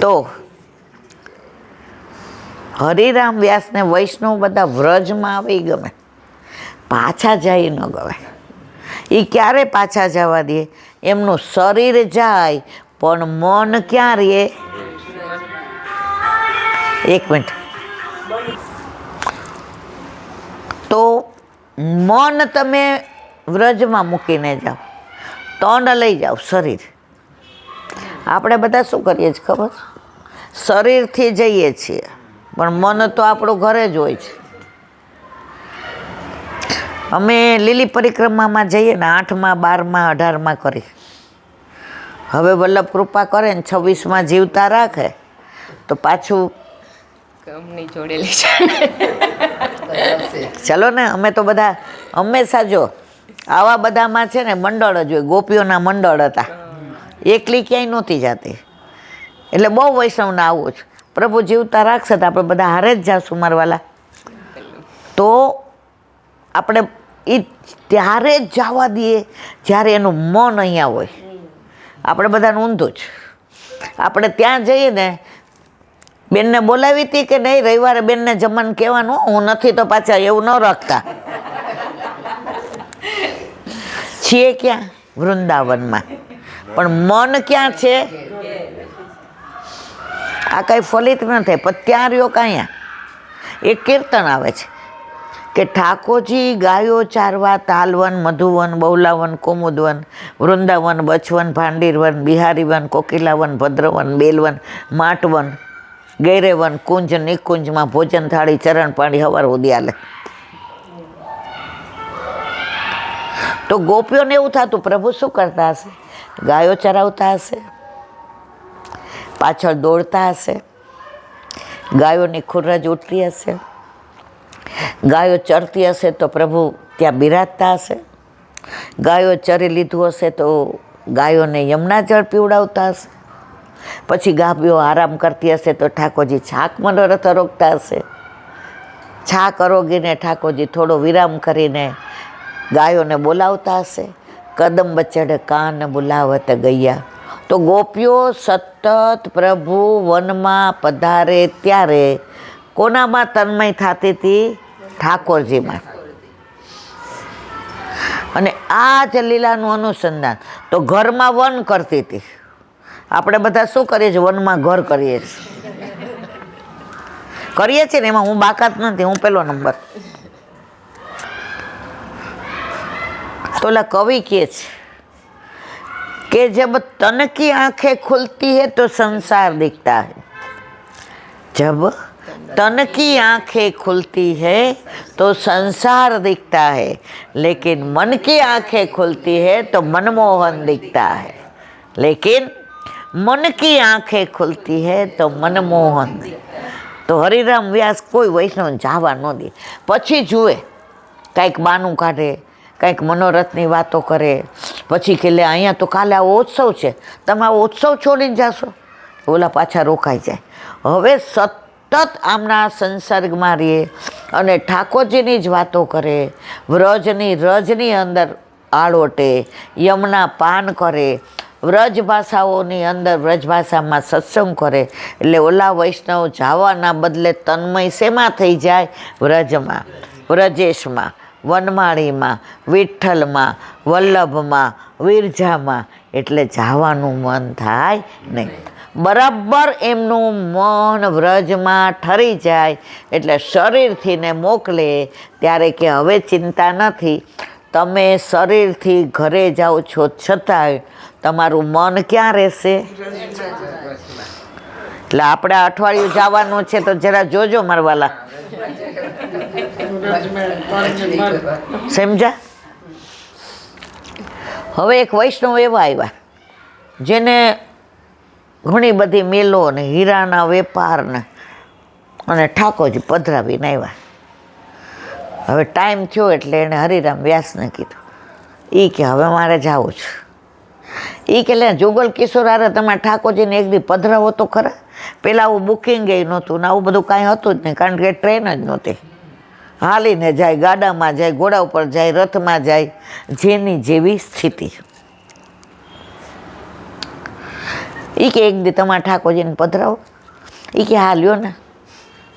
તો હરિરામ વ્યાસને વૈષ્ણવ બધા વ્રજમાં આવી ગમે, પાછા જાય ન ગમે. એ ક્યારે પાછા જવા દે? એમનું શરીર જાય પણ મન ક્યાં રહે? એક મિનિટ. તો મન તમે વ્રજમાં મૂકીને જાઓ, તન લઈ જાઓ શરીર. આપણે બધા શું કરીએ છીએ ખબર? શરીરથી જઈએ છીએ પણ મન તો આપણું ઘરે જ હોય છે. અમે લીલી પરિક્રમામાં જઈએ ને 8માં 12માં 18માં કરી. હવે વલ્લભ કૃપા કરે ને 26માં જીવતા રાખે તો પાછું જોડેલી છે. ચલો ને, અમે તો બધા હંમેશા જો આવા બધામાં છે ને મંડળ જ હોય. ગોપીઓના મંડળ હતા, એકલી ક્યાંય નહોતી જતી. એટલે બહુ વૈષ્ણવને આવું છે. પ્રભુ જીવતા રાખશે તો આપણે બધા હારે જ જાશું મારવાલા. તો આપણે એ ત્યારે જ જવા દઈએ જ્યારે એનું મન અહીંયા હોય. આપણે બધાનું ઊંધું જ. આપણે ત્યાં જઈએ ને, બેનને બોલાવી હતી કે નહીં રવિવારે બેનને જમવાનું કહેવાનું, હું નથી તો પાછા એવું ન રાખતા. છીએ ક્યાં? વૃંદાવનમાં, પણ મન ક્યાં છે? આ કાંઈ ફલિત ન થાય. પણ ત્યાં રહ્યો કાંયા એક કીર્તન આવે છે કે ઠાકોરજી ગાયો ચારવા તાલવન, મધુવન, બૌલાવન, કુમુદવન, વૃંદાવન, બચવન, ભાંડીરવન, બિહારીવન, કોકિલાવન, ભદ્રવન, બેલવન, માટવન, ગૈરેવન, કુંજ, નિકુંજમાં ભોજન થાળી ચરણ પાણી હવાર ઉદયાલે. તો ગોપીઓને એવું થતું પ્રભુ શું કરતા હશે? ગાયો ચરાવતા હશે, પાછળ દોડતા હશે, ગાયોની ખુરજ ઉઠતી હશે, ગાયો ચરતી હશે તો પ્રભુ ત્યાં બિરાજતા હશે, ગાયો ચરી લીધું હશે તો ગાયોને યમુના જળ પીવડાવતા હશે, પછી ગાભીઓ આરામ કરતી હશે તો ઠાકોરજી છાક મનોરથ રોકતા હશે, છાક અરોગીને ઠાકોરજી થોડો વિરામ કરીને ગાયોને બોલાવતા હશે. કદમ બચડ કાન બોલાવત ગૈયા. તો ગોપીઓ સતત પ્રભુ વનમાં પધારે ત્યારે કોનામાં તન્મય થતી હતી? ઠાકોરજીમાં. અને આ જ લીલાનું અનુસંધાન તો ઘરમાં વન કરતી હતી. આપણે બધા શું કરીએ છીએ? વનમાં ઘર કરીએ છીએ ને, એમાં હું બાકાત નથી, હું પેલો નંબર. તો ઓલા કવિ કહે છે કે જબ તન કી આંखें खुलती है तो संसार दिखता है. जब तन की आंखें खुलती है तो संसार दिखता है, लेकिन मन की आंखें खुलती है तो मनमोहन दिखता है. लेकिन मन की आंखें खुलती है तो मनमोहन. તો હરિરામ વ્યાસ કોઈ વૈષ્ણવ જવા ન દે. પછી જુએ કાંઈક બાનું કાઢે, કંઈક મનોરથની વાતો કરે, પછી કે લે અહીંયા તો કાલે આવો ઉત્સવ છે, તમે આવો ઉત્સવ છોડીને જાશો? ઓલા પાછા રોકાઈ જાય. હવે સતત આમના સંસર્ગમાં રહીએ અને ઠાકોરજીની જ વાતો કરે, રજની અંદર આળોટે, યમુના પાન કરે, વ્રજ ભાષાઓની અંદર વ્રજ ભાષામાં સત્સંગ કરે. એટલે ઓલા વૈષ્ણવ જવાના બદલે તન્મય શેમાં થઈ જાય? વ્રજમાં, વ્રજેશમાં, વનમાળીમાં, વિઠ્ઠલમાં, વલ્લભમાં, વિરજામાં. એટલે જવાનું મન થાય નહીં. બરાબર એમનું મન વ્રજમાં ઠરી જાય એટલે શરીરથી ને મોકલે ત્યારે કે હવે ચિંતા નથી, તમે શરીરથી ઘરે જાઓ છો છતાંય તમારું મન ક્યાં રહેશે? એટલે આપણે અઠવાડિયું જવાનું છે તો જરા જોજો મારવાલા. સમજા? હવે એક વૈષ્ણવ એવા આવ્યા જેને ઘણી બધી મેલો ને હીરાના વેપાર ને અને ઠાકોરજી પધરાવીને આવ્યા. હવે ટાઈમ થયો એટલે એણે હરિરામ વ્યાસને કીધું. એ કે હવે મારે જવું છે. એ કે લે જુગલ કિશોર હારે તમે ઠાકોરજીને એક દી પધરાવો તો ખરા. પહેલાં આવું બુકિંગ એ નહોતું ને આવું બધું કાંઈ હતું જ નહીં, કારણ કે ટ્રેન જ નહોતી. હાલીને જાય, ગાડામાં જાય, ઘોડા ઉપર જાય, રથમાં જાય, જેની જેવી સ્થિતિ. એ કે એક દી તમારા ઠાકોરજીને પધરાવો. એ કે હા લ્યો ને.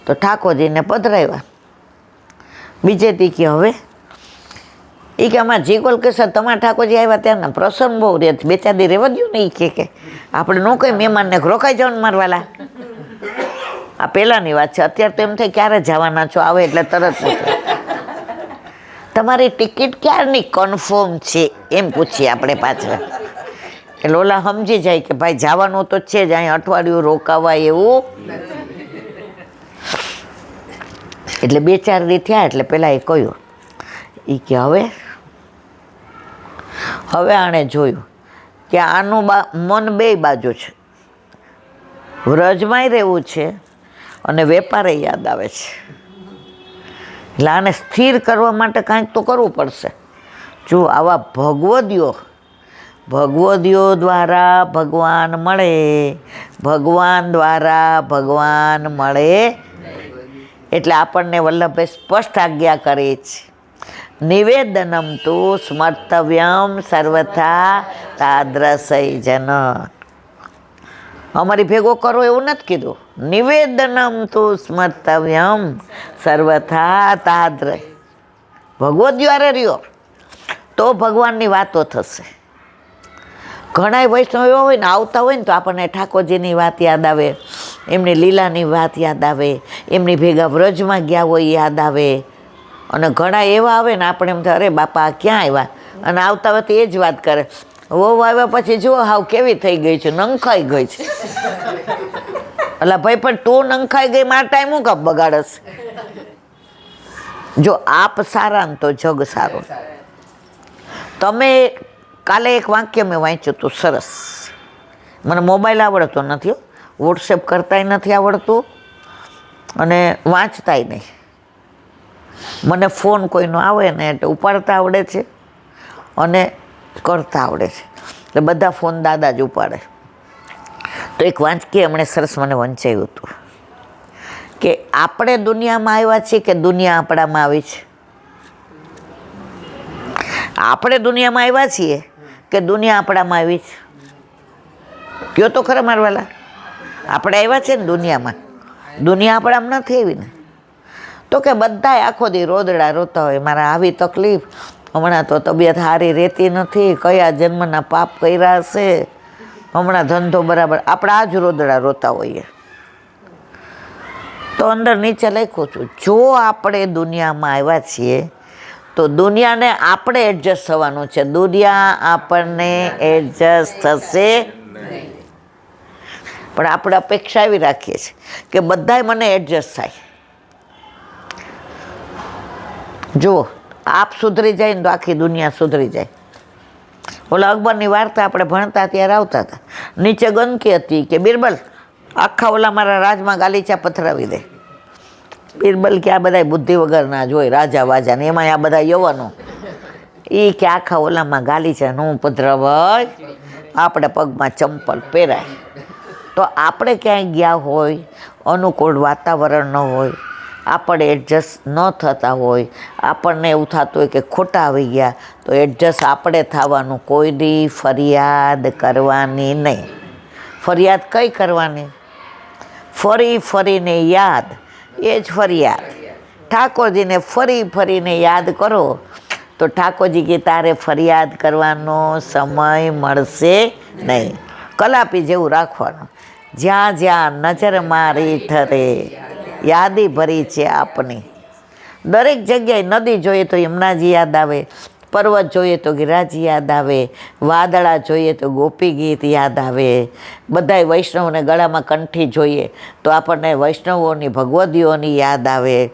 તો ઠાકોરજીને પધરાવ્યા. બીજે દી કે હવે એ કે અમારા જીગોલ કે સર તમારા ઠાકોરજી આવ્યા ત્યારના પ્રસંગ બહુ રહે, 2-4 દી રહેવા દો ને. એ કે આપણે ન કઈ મહેમાનને રોકાઈ જવાનું મારવાલા. આ પહેલાંની વાત છે. અત્યારે તો એમ થાય ક્યારે જવાના છો, આવે એટલે તરત પૂછે તમારી ટિકિટ ક્યારની કન્ફર્મ છે એમ પૂછીએ આપણે પાછળ. એટલે ઓલા સમજી જાય કે ભાઈ જવાનું તો છે જ, અહીં અઠવાડિયું રોકાવાય એવું. એટલે 2-4 દી થયા એટલે પેલા એ કહ્યું એ કે હવે આણે જોયું કે આનું મન બે બાજુ છે, વ્રજમાંય રહેવું છે અને વેપારે યાદ આવે છે. એટલે આને સ્થિર કરવા માટે કાંઈક તો કરવું પડશે. જો આવા ભગવદીઓ દ્વારા ભગવાન મળે, ભગવાન દ્વારા ભગવાન મળે. એટલે આપણને વલ્લભે સ્પષ્ટ આજ્ઞા કરી છે, નિવેદનમ તુ સ્મર્તવ્યમ સર્વથા તાદ્રસય જન. અમારી ભેગો કરો એવું નથી કીધું. નિવેદનમ તુ સ્મર્તવ્યમ સર્વથા તાદ્ર. ભગવદ દ્વારે રહ્યો તો ભગવાનની વાતો થશે. ઘણા વૈષ્ણવ એવા હોય ને, આવતા હોય ને તો આપણને ઠાકોરજીની વાત યાદ આવે, એમની લીલાની વાત યાદ આવે, એમની ભેગા વ્રજમાં ગયા હોય યાદ આવે. અને ઘણા એવા આવે ને આપણે એમ થાય અરે બાપા ક્યાં આવ્યા, અને આવતા હોય તો એ જ વાત કરે. વહુ આવ્યા પછી જુઓ હાવ કેવી થઈ ગઈ છે, નંખાઈ ગઈ છે. એટલે ભાઈ પણ તું નંખાઈ ગઈ, મારા ટાઈમ હું કાપ બગાડસ. જો આપ સારા ને તો જગ સારો. તમે કાલે એક વાક્ય મેં વાંચ્યું હતું સરસ. મને મોબાઈલ આવડતો નથી, વોટ્સએપ કરતાય નથી આવડતું અને વાંચતાય નહીં. મને ફોન કોઈનો આવે ને એટલે ઉપાડતા આવડે છે અને કરતા આવડે છે. એટલે બધા ફોન દાદા જ ઉપાડે. તો એક વાંચકીએ હમણાં સરસ મને વંચાયું હતું કે આપણે દુનિયામાં આવ્યા છીએ કે દુનિયા આપણામાં આવી છે. આપણે દુનિયામાં આવ્યા છીએ કે દુનિયા આપણામાં આવી છે? કયો તો ખરા મારવાલા. આપણે આવ્યા છે ને દુનિયામાં, દુનિયા આપણામાં નથી આવી ને. તો કે બધાય આખો દી રોદડા રોતા હોય, મારા આવી તકલીફ, હમણાં તો તબિયત સારી રહેતી નથી, કયા જન્મના પાપ કર્યા હશે, હમણાં ધંધો બરાબર. આપણે આ જ રોદડા રોતા હોઈએ. તો અંદર નીચે લખ્યું છું, જો આપણે દુનિયામાં આવ્યા છીએ તો દુનિયાને આપણે એડજસ્ટ થવાનું છે. દુનિયા આપણને એડજસ્ટ થશે પણ આપણે અપેક્ષા એવી રાખીએ છીએ કે બધાય મને એડજસ્ટ થાય. જુઓ, આપ સુધરી જાય ને તો આખી દુનિયા સુધરી જાય. ઓલા અકબરની વાર્તા આપણે ભણતા ત્યારે આવતા હતા. નીચે ગંદકી હતી કે બિરબલ આખા ઓલા મારા રાજમાં ગાલીચા પથરાવી દે. બિરબલ કે આ બધા બુદ્ધિ વગરના જ હોય, રાજા વાજા ને એમાં આ બધા યવાનો. એ કે આખા ઓલામાં ગાલીચા નું પધરાવાય, આપણે પગમાં ચંપલ પહેરાય. તો આપણે ક્યાંય ગયા હોય, અનુકૂળ વાતાવરણ ન હોય, આપણે એડજસ્ટ ન થતા હોય, આપણને એવું થતું હોય કે ખોટા આવી ગયા, તો એડજસ્ટ આપણે થવાનું. કોઈ દી ફરિયાદ કરવાની નહીં. ફરિયાદ કઈ કરવાની? ફરી ફરીને યાદ, એ જ ફરિયાદ. ઠાકોરજીને ફરી ફરીને યાદ કરો તો ઠાકોરજી કે તારે ફરિયાદ કરવાનો સમય મળશે નહીં. કલાપી જેવું રાખવાનું. જ્યાં જ્યાં નજર મારી ઠરે યાદી ભરી છે આપની. દરેક જગ્યાએ નદી જોઈએ તો યમુનાજી યાદ આવે, પર્વત જોઈએ તો ગિરિરાજી યાદ આવે, વાદળા જોઈએ તો ગોપી ગીત યાદ આવે. બધાય વૈષ્ણવને ગળામાં કંઠી જોઈએ તો આપણને વૈષ્ણવોની ભગવદીઓની યાદ આવે.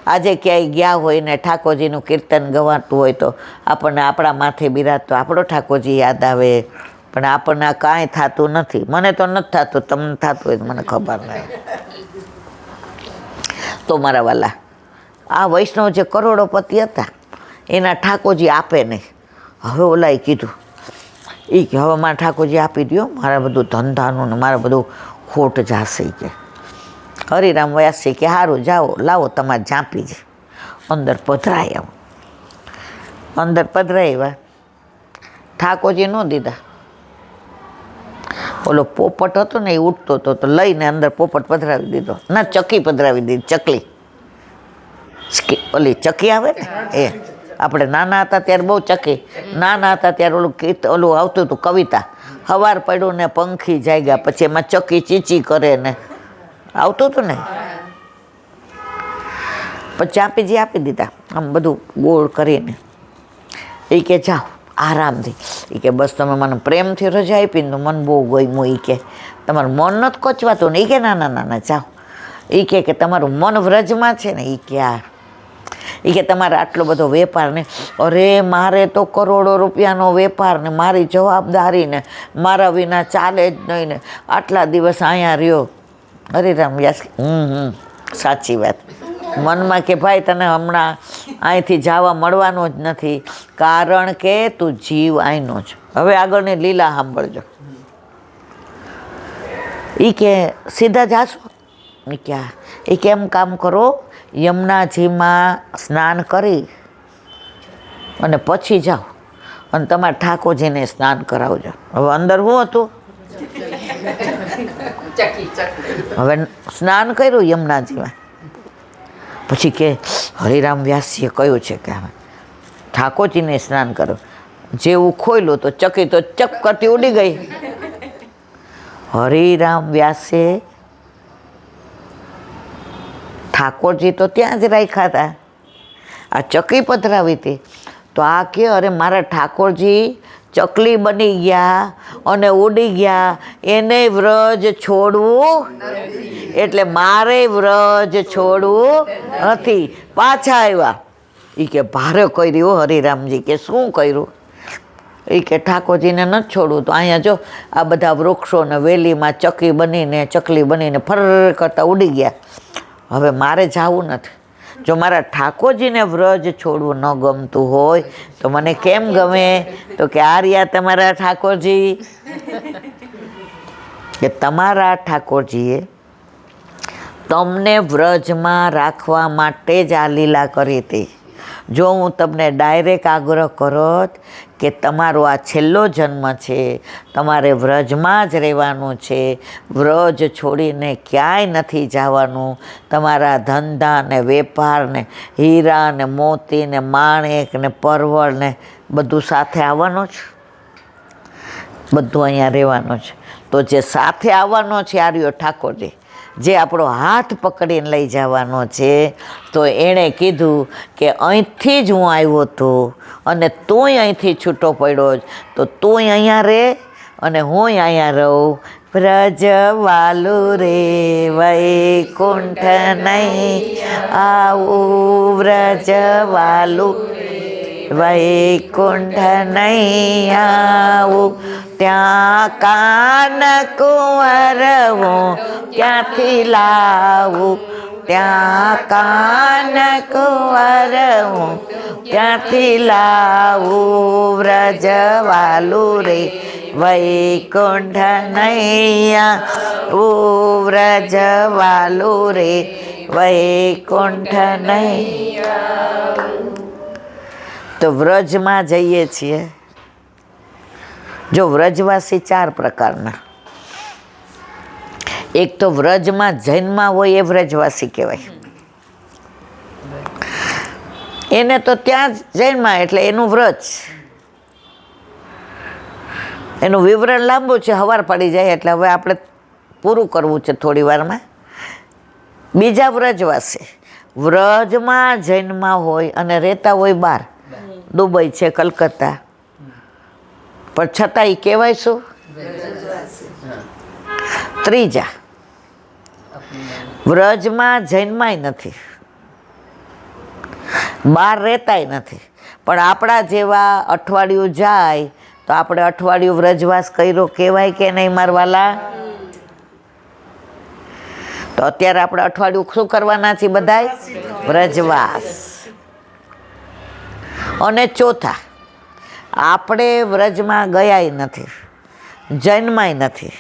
આજે ક્યાંય ગયા હોય ને ઠાકોરજીનું કીર્તન ગવાતું હોય તો આપણને આપણા માથે બિરાજતો આપણો ઠાકોરજી યાદ આવે. પણ આપણને કાંઈ થતું નથી. મને તો નથી થતું, તમને થતું હોય તો મને ખબર નહીં. તો મારા વાલા, આ વૈષ્ણવ જે કરોડોપતિ હતા એના ઠાકોરજી આપે નહીં. હવે ઓલાએ કીધું એ કે હવે મારા ઠાકોરજી આપી દો, મારા બધું ધંધાનું ને મારે બધું ખોટ જાશે કે. હરિરામ વ્યાસી કે સારું જાઓ, લાવો તમારે ઝાંપી છે. અંદર પધરાય આવું. અંદર પધરાવ્યા, ઠાકોરજી ન દીધા. ઓલો પોપટ હતો ને એ ઉઠતો હતો તો લઈને અંદર પોપટ પધરાવી દીધો, ના ચકી પધરાવી દીધી, ચકલી ઓલી ચકી આવે ને એ. આપણે નાના હતા ત્યારે બહુ ચકી, નાના હતા ત્યારે ઓલું આવતું હતું કવિતા, હવાર પડ્યું ને પંખી જાગ્યા, પછી એમાં ચકી ચીચી કરે ને આવતું હતું ને. પછી આપી દીધા આમ બધું ગોળ કરીને. એ કે જાઓ આરામથી, એ કે બસ તમે મને પ્રેમથી રજા આપી ને તો મને બહુ ગમ્યું. એ કે તમારું મન નથી કોચવાતું ને? એ કે ના જાઓ. એ કે તમારું મન વ્રજમાં છે ને? એ કે આ. એ કે તમારે આટલો બધો વેપાર ને, અરે મારે તો કરોડો રૂપિયાનો વેપાર ને મારી જવાબદારી ને મારા વિના ચાલે જ નહીં ને, આટલા દિવસ અહીંયા રહ્યો. અરે રામ વ્યાસ, સાચી વાત. મનમાં કે ભાઈ તને હમણાં અહીંથી જવા મળવાનો જ નથી, કારણ કે તું જીવ અહીંનો જ. હવે આગળની લીલા સાંભળજો. એ કે સીધા જાશો? એ કેમ કામ કરો, યમુનાજીમાં સ્નાન કરી અને પછી જાઓ અને તમારા ઠાકોરજીને સ્નાન કરાવજો. હવે અંદર શું હતું? હવે સ્નાન કર્યું યમુનાજીમાં, પછી કે હરિરામ વ્યાસજીએ કહ્યું છે કે હવે ઠાકોરજીને સ્નાન કરો. જેવું ખોલ્યું તો ચકી તો ચક કરતી ઉડી ગઈ. હરિરામ વ્યાસે ઠાકોરજી તો ત્યાં જ રાખ્યા હતા, આ ચકી પધરાવી હતી. તો આ કે અરે મારા ઠાકોરજી ચકલી બની ગયા અને ઉડી ગયા, એને વ્રજ છોડવું એટલે મારે વ્રજ છોડવું નથી. પાછા આવ્યા. એ કે ભારે કર્યું હરિરામજી. કે શું કર્યું? એ કે ઠાકોરજીને નથી છોડવું તો અહીંયા જો આ બધા વૃક્ષો ને વેલીમાં ચકલી બનીને ફર કરતા ઉડી ગયા. હવે મારે જવું નથી. જો મારા ઠાકોરજીને વ્રજ છોડવું ન ગમતું હોય તો મને કેમ ગમે? તો કે આ રહ્યા તમારા ઠાકોરજી. કે તમારા ઠાકોરજીએ તમને વ્રજમાં રાખવા માટે જ આ લીલા કરી હતી. જો હું તમને ડાયરેક્ટ આગ્રહ કરત કે તમારો આ છેલ્લો જન્મ છે, તમારે વ્રજમાં જ રહેવાનું છે, વ્રજ છોડીને ક્યાંય નથી જવાનું, તમારા ધંધા ને વેપાર ને હીરા ને મોતી ને માણેક ને પરવળ ને બધું સાથે આવવાનું છે, બધું અહીંયા રહેવાનું છે. તો જે સાથે આવવાનો છે આર્યો ઠાકોરજી, જે આપણો હાથ પકડીને લઈ જવાનો છે, તો એણે કીધું કે અહીંથી જ હું આવ્યો હતો અને તુંય અહીંથી છૂટો પડ્યો જ, તો તુંય અહીંયા રહે અને હુંય અહીંયા રહું. વ્રજવાલું રે વૈકુંઠ નહીં આવું, વ્રજવાલું વૈકુંઠ નહીં આવું, ત્યાં કાન કુંવર હું ક્યાંથી લાવું, ત્યાં કાન કુંવર હું ક્યાંથી લાવું. વ્રજવાલું રે વૈકુંઠ નહીં આવું, વ્રજવાલું રે વૈકુંઠ નહીં. તો વ્રજમાં જઈએ છીએ. જો વ્રજવાસી 4 પ્રકારના. એક તો વ્રજમાં જન્મા હોય એ વ્રજવાસી કહેવાય. એને તો ત્યાં જ જન્મા એટલે એનું વ્રજ. એનું વિવરણ લાંબુ છે, હવાર પડી જાય એટલે હવે આપણે પૂરું કરવું છે થોડી વારમાં. બીજા વ્રજવાસી વ્રજમાં જન્મા હોય અને રહેતા હોય બહાર, દુબઈ છે, કલકત્તા, પણ છતાં એ કહેવાય શું? ત્રીજા વ્રજમાં જન્માય નથી, બહાર રહેતાય નથી, પણ આપણા જેવા અઠવાડિયું જાય તો આપણે અઠવાડિયું વ્રજવાસ કર્યો કહેવાય કે નહીં મારવાલા? તો અત્યારે આપણે અઠવાડિયું શું કરવાના છીએ બધાય? વ્રજવાસ. અને ચોથા, આપણે વ્રજમાં ગયાય નથી, જન્માય નથી,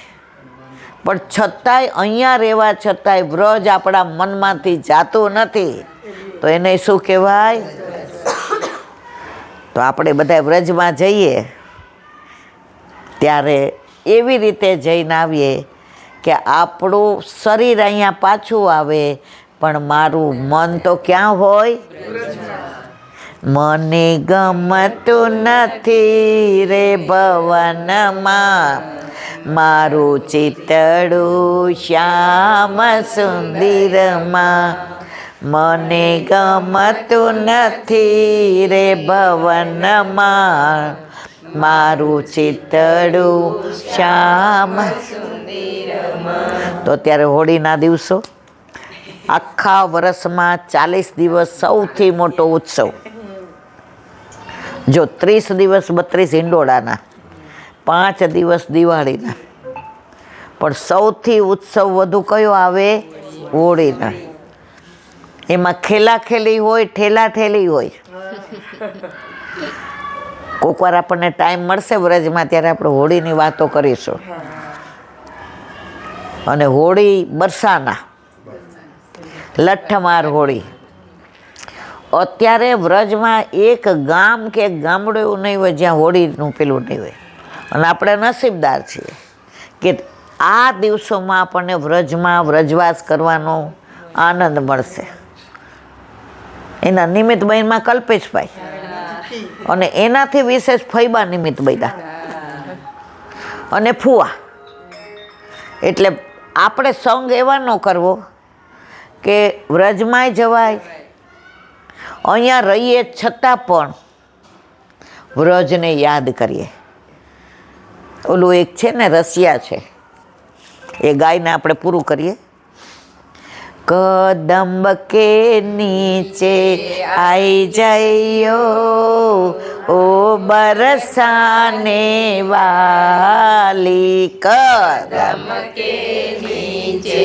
પણ છતાંય અહીંયા રહેવા છતાંય વ્રજ આપણા મનમાંથી જાતું નથી, તો એને શું કહેવાય? તો આપણે બધા વ્રજમાં જઈએ ત્યારે એવી રીતે જઈને આવીએ કે આપણું શરીર અહીંયા પાછું આવે, પણ મારું મન તો ક્યાં હોય? મને ગમતું નથી રે ભવનમાં, મારું ચિતડું શ્યામ સુંદરમાં. મને ગમતું નથી રે ભવનમાં, મારું ચિતડું શ્યામ. તો અત્યારે હોળીના દિવસો, આખા વર્ષમાં 40 દિવસ સૌથી મોટો ઉત્સવ. જો 30 દિવસ 32 હિંડોળાના, 5 દિવસ દિવાળીના, પણ સૌથી ઉત્સવ વધુ કયો આવે? હોળીના. એમાં ખેલાખેલી હોય, ઠેલાઠેલી હોય. કોઈક વાર આપણને ટાઈમ મળશે વ્રજમાં ત્યારે આપણે હોળીની વાતો કરીશું. અને હોળી બરસાના, લઠ્ઠમાર હોળી. અત્યારે વ્રજમાં એક ગામ કે ગામડું એવું નહીં હોય જ્યાં હોળીનું પેલું નહીં હોય. અને આપણે નસીબદાર છીએ કે આ દિવસોમાં આપણને વ્રજમાં વ્રજવાસ કરવાનો આનંદ મળશે. એના નિમિત્ત બહેનમાં કલ્પેશભાઈ, અને એનાથી વિશેષ ફૈબા નિમિત્ત બૈદા અને ફુવા. એટલે આપણે સંગ એવા ન કરવો કે વ્રજમાંય જવાય, અહીંયા રહીએ છતાં પણ વ્રજને યાદ કરીએ. ઓલું એક છે ને રસિયા છે, એ ગાયને આપણે પૂરું કરીએ. કદંબ કે નીચે આઈ જઈયો ઓ બરસાને વાલી. કદંબ કે નીચે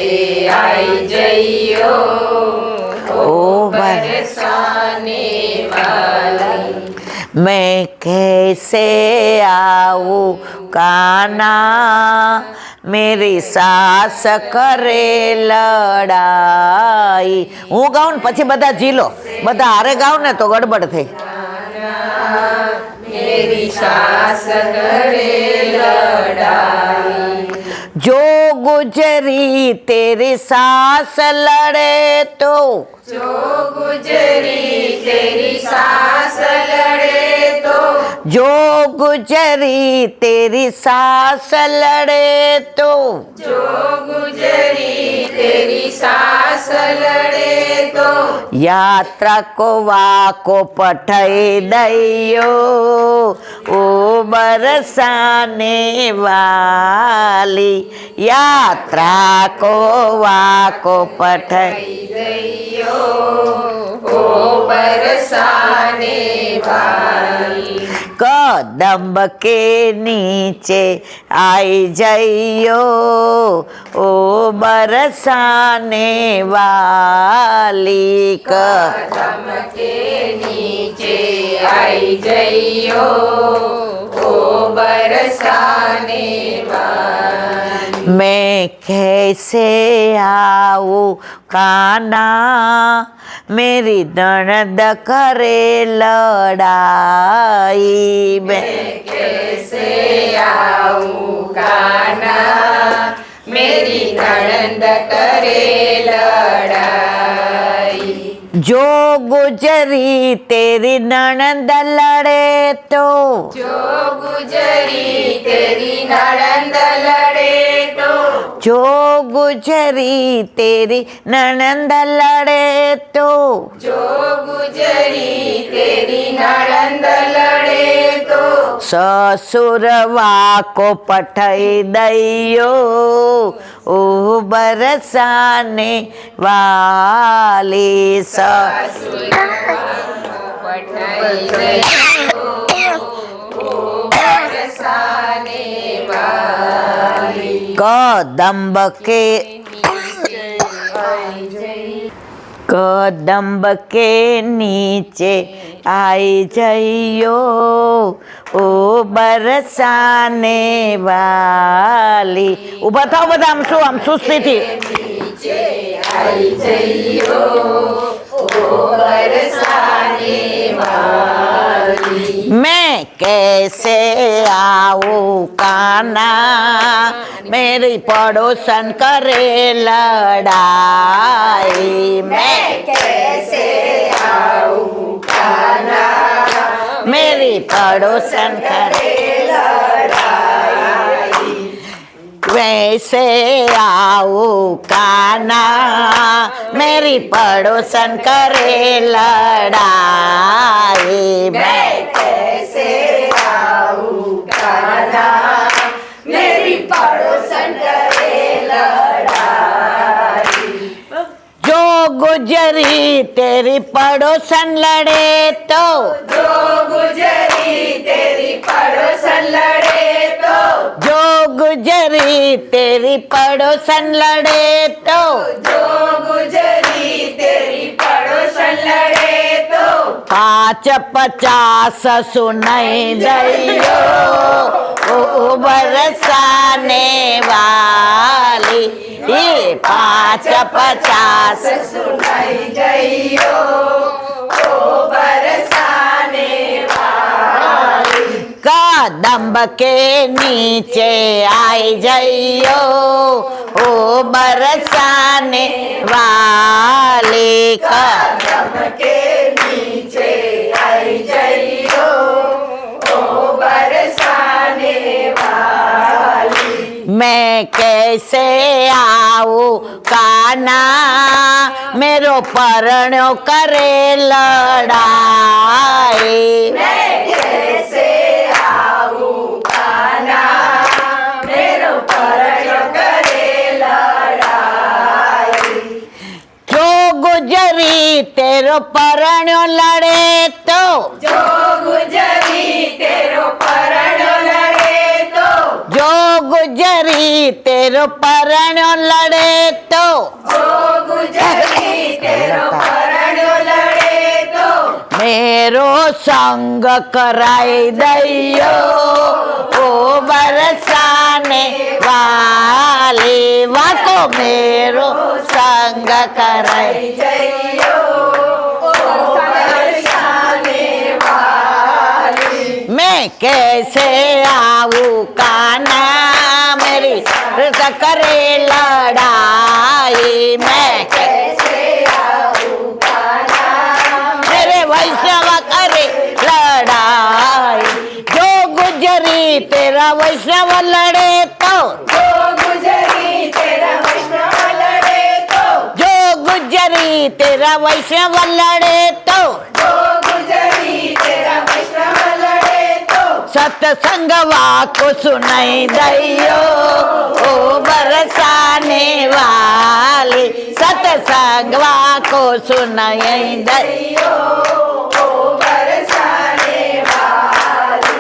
આઈ જઈયો ઓ बरसाने वाली. मैं कैसे आऊँ काना, मेरी सास करे लड़ाई. હું ગાઉં ને પછી બધા ઝીલો, બધા હારે ગાઉં ને તો ગડબડ થઈ. मेरी सास करे लड़ाई. जो गुजरी तेरी सास लड़े तो, जो गुजरी तेरी सास लड़े तो, जो गुजरी तेरी सास लड़े तो, जो गुजरी तेरी सास लड़े तो, यात्रा को वाको पठई दइयो ओ बरसाने वाली. यात्रा को वाको पठई दइयो ओ बरसाने वाली. कदम्ब के नीचे आई जइयो ओ बरसाने वाली. कदम के नीचे आई जइयो ओ बरसाने वाली. मैं कैसे आऊँ काना, मेरी ननद करे लड़ाई. मैं कैसे आऊँ काना, मेरी ननद करे लड़ाई. जो गुजरी तेरी ननद लड़े तो, जो गुजरी तेरी ननद लड़े तो, जो गुजरी तेरी ननद लड़े तो, जो गुजरी तेरी ननद लड़े तो, ससुरवा को पठई दइयो ओ बरसाने वाली. पठाई दइयो ओ बरसाने वाली. कदम्ब के कदम्ब के नीचे आई जइयो ओ बरसाने वाली. ઊભા થાવ બધા, આમ સુસ્તીથી. नीचे आई जइयो ओ बरसाने वाली. मैं कैसे आऊं काना, मेरी पड़ोसन करे लड़ाई। मैं कैसे आऊं काना, मेरी पड़ोसन करे लड़ाई। वैसे आऊं काना, मेरी पड़ोसन करे लड़ाई। मैं कैसे आऊं काना, मेरी पड़ोसन करे लड़ाई। जो गुजरी तेरी पड़ोसन लड़े तो, जो गुजरी तेरी पड़ोसन लड़े तो, जो गुजरी तेरी पड़ोसन लड़े तो, जो गुजरी तेरी पड़ोसन लड़े तो, 5-50 सुनाई दैयो ओ बरसाने वाली। ये 5-50 सुनाई जइयो ओ बरसाने वाली। कदम के नीचे आई जाइयो ओ बरसाने वाली। कदम के नीचे आई जइयो ओ बरसाने वाली। मैं कैसे आऊं काना, मेरो परणो करे लड़ाई। मैं कैसे आऊं काना, मेरो परणो करे लड़ाई। जो गुजरी तेरो परणो लड़े तो, जो गुजरी तेरो परणो लड़े तो, जो गुजरी तेरो परणो लड़े तो, जो गुजरी तेरो परणो लड़े तो, मेरो संग कराई दैयो ओ बरसाने वाली। वाको मेरो संग कराई। जइयो ओ बरसाने वाली। मैं कैसे आऊं काना, मेरी करे लड़ाई। मैं कैसे आऊं काना, मेरे वैष्णव करे लड़ाई। जो गुजरी तेरा वैष्णव लड़े तो, जो गुजरी तेरा वैष्णव लड़े तो, जो गुजरी तेरा वैष्णव लड़े तो, जो गुजरी तेरा वैष्णव लड़े तो, सत्संगवा को सुनाई दैयो ओ बरसाने वाली। सत्संगवा को सुनाई दैयो ओ बरसाने वाली।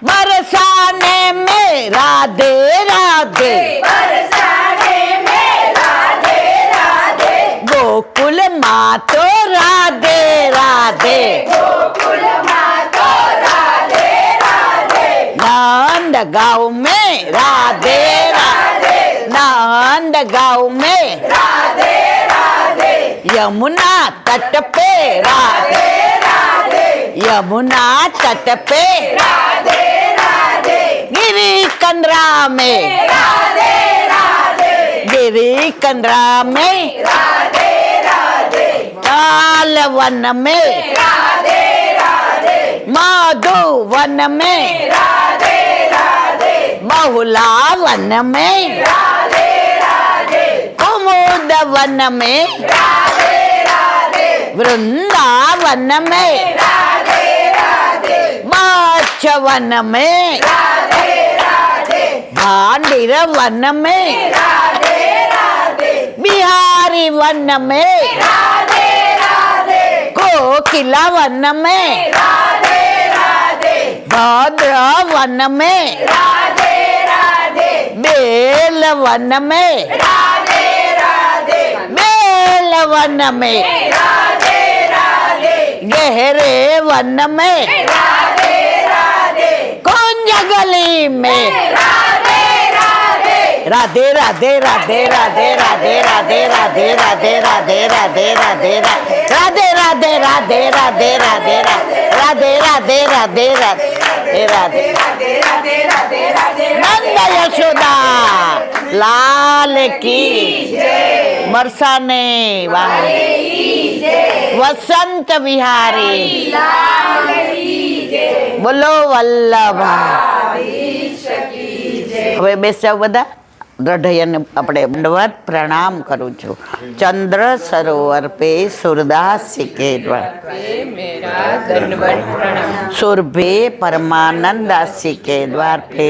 बरसाने में राधे राधे, बरसाने में राधे राधे, गोकुल माँ तो राधे राधे। गोकुल माता राधे राधे, नंद गाँव में राधे राधे, नंद गाँव में राधे राधे, यमुना तट पे राधे, राधे यमुना तट पे राधे राधे, गिरी कंदरा में, राधे राधे, गिरी कंदरा में राधे राधे, ताल वन में, राधे राधे, मधुवन में, राधे राधे, बहुला वन में, राधे राधे, कुमुद वन में, राधे राधे, वृंदावन में, राधे राधे, माछ वन में, राधे राधे, भांडीर वन में, राधे राधे, बिहारी वन में, राधे राधे, कोकिला वन में, राधे राधे, भद्र वन में, राधे राधे, बेल वन में, राधे राधे, बेल वन में, राधे राधे, गहरे वन में, राधे राधे, कुंज गली में, राधे राधे, राधे राधे राधे राधे राधे राधे राधे राधे राधे राधे राधे राधे राधे રાધે રાધે રાધે રાધે રાધે રાધે રાધે રાધે રાધે નંદ યશોદા લાલ કી બરસાને વસંત વિહારી બોલો વલ્લભા. હવે બેસ જાવ બધા. રઢૈયાને આપણે દંડવત પ્રણામ કરું છું. ચંદ્ર સરોવર પે સુરદાસ કે દ્વાર सुरभे परमानंद दासी के द्वार पे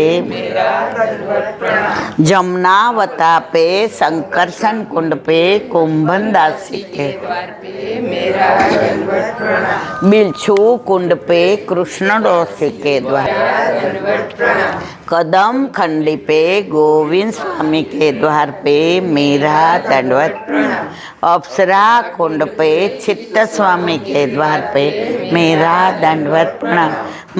जमुनावता पे संकर्षण कुंड पे कुंभन दासी के बिलछू कुंड पे कृष्ण दोषी के द्वार कदम खंडी पे गोविंद स्वामी के द्वार पे मेरा दंडवत प्रणाम. अप्सरा कुंड पे चित्त स्वामी के द्वार पे मेरा दंडवत प्रणाम.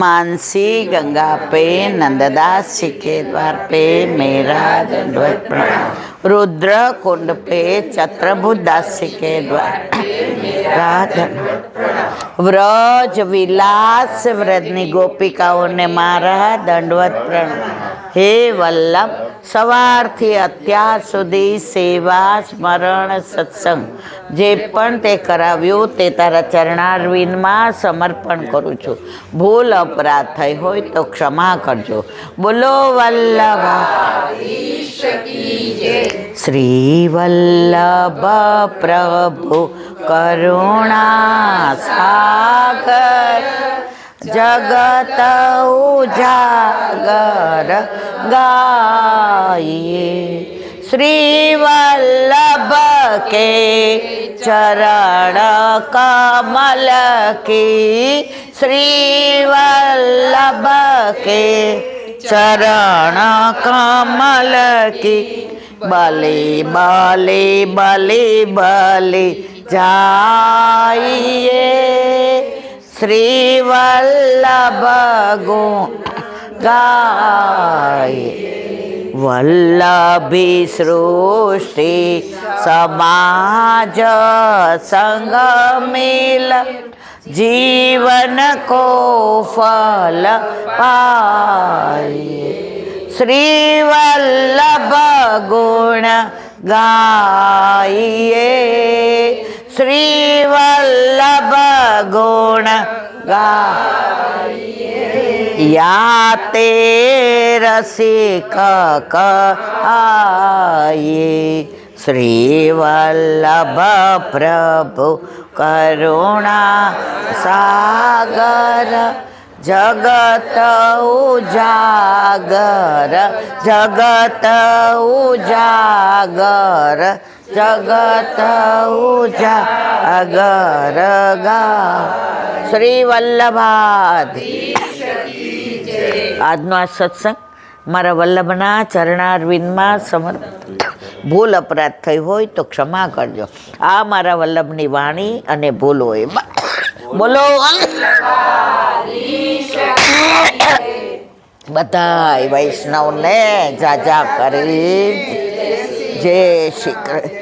मानसी गंगा पे नंददास जी के द्वार पे मेरा दंडवत प्रणाम. रुद्र कुंड पे चत्रभुज दास जी के द्वार व्रज विलास व्रजनी गोपिकाओं ने मारा दंडवत प्रणाम. हे वल्लभ સવારથી અત્યાર સુધી સેવા સ્મરણ સત્સંગ જે પણ તે કરાવ્યું તે તારા ચરણારવિંદમાં સમર્પણ કરું છું. ભૂલ અપરાધ થઈ હોય તો ક્ષમા કરજો. બોલો વલ્લભ શ્રી વલ્લભ પ્રભુ કરુણા સાગર जगत उजागर गाइए श्री वल्लभ के चरण कमल की श्री वल्लभ के चरण कमल की बलि बलि बलि बलि जाइए श्री वल्लभ गुण गाय वल्लभी सृष्टि समाज संग मिल जीवन को फल पाए श्री वल्लभ गुण गाइए श्री वल्लभ गुण गाइए या ते रसिक आइए श्री वल्लभ प्रभु करुणा सागर जगत उजागर जगत उजागर जगत उजागर गा શ્રી વલ્લભાધીશ. આજનો આ સત્સંગ મારા વલ્લભના ચરણારવિંદમાં સમર્પિત. ભૂલ અપરાધ થઈ હોય તો ક્ષમા કરજો. આ મારા વલ્લભની વાણી અને ભૂલ હોય. બોલો બધા વૈષ્ણવને જાજા કરી જય શ્રી કૃષ્ણ.